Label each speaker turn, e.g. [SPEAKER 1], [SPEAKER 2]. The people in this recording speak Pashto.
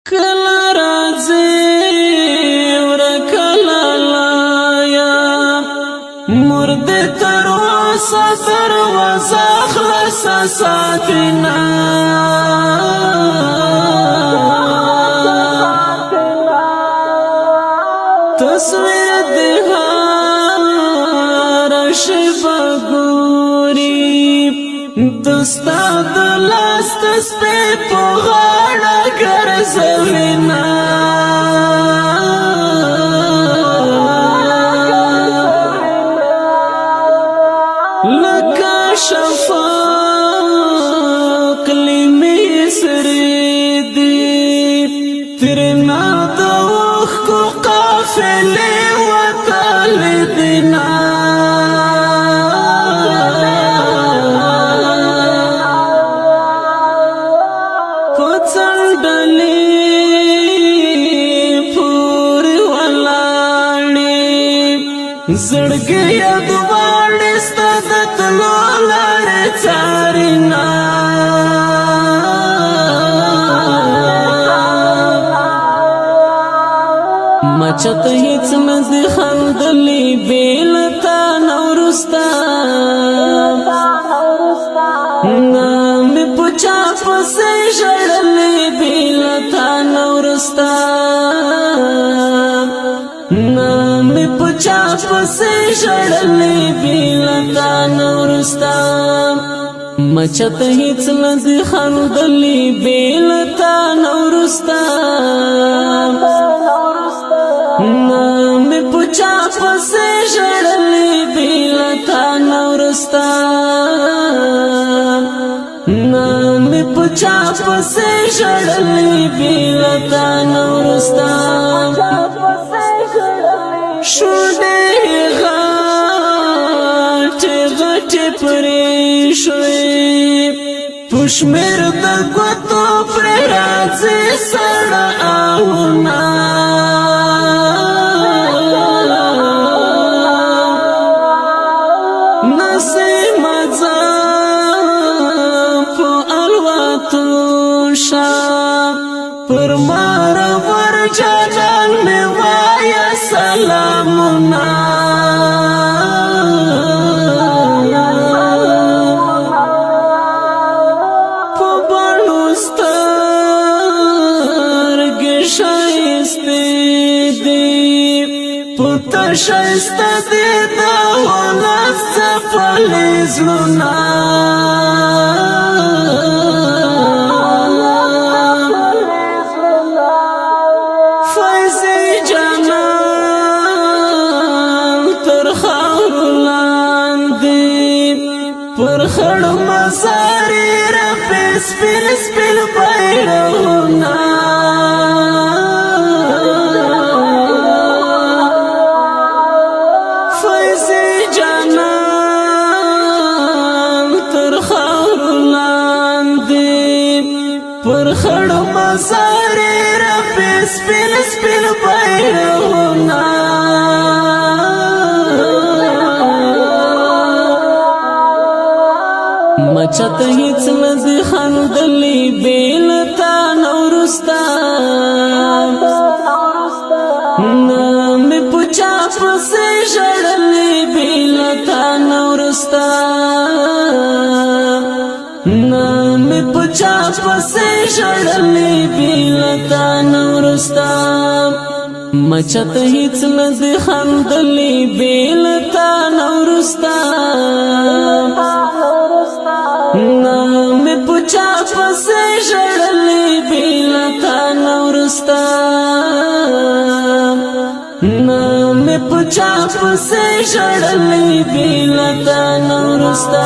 [SPEAKER 1] کلا راځي ورکلا لایا مرد تر وسه دروازه خلاص ساتنا تصویر دهار شبا ګوري دستا دلاست سپه په غاړه ګرځوینا لکه شفاق لمی سری دی ترنا د وښکو قافلې وتلې دینا زړګي دوړې ستاد تلو لارې چارینا مچت هیڅ مزه خندلې بیلتا نورستا نام پچا پسې جړلې بیلتا نورستا نام پچا پسې جړلې بیلتا نورستا مچت هیڅ مزه خندلې بیلتا نورستا نام پچا پسې جړلې بیلتا نورستا نام پچا پسې جړلې بیلتا نورستا شوډه غټ غټ پرې شوې پښمر د کوتو پر راځي سړا اونا نسیم په الواتو شا پر مار ور جانان می وایا سلامنا په بڼوستر کې شایسته دی پته شایسته دی دا ولس څپلې زړونه پر خړ مزارې را سپین سپین بیرغونه فیضې جانان تر خاورو لاندې پر خړ مزارې را سپین سپین بیرغونه مچت هیڅ مزه خندلې بیلتا نورستا نام پچا پسې جړلې بیلتا نورستا نام پچا پسې جړلې بیلتا نورستا مچت هیڅ مزه خندلې بیلتا نورستا نام پچا پسې جړلې بیلتا نورستا نام پچا پسې جړلې بیلتا نورستا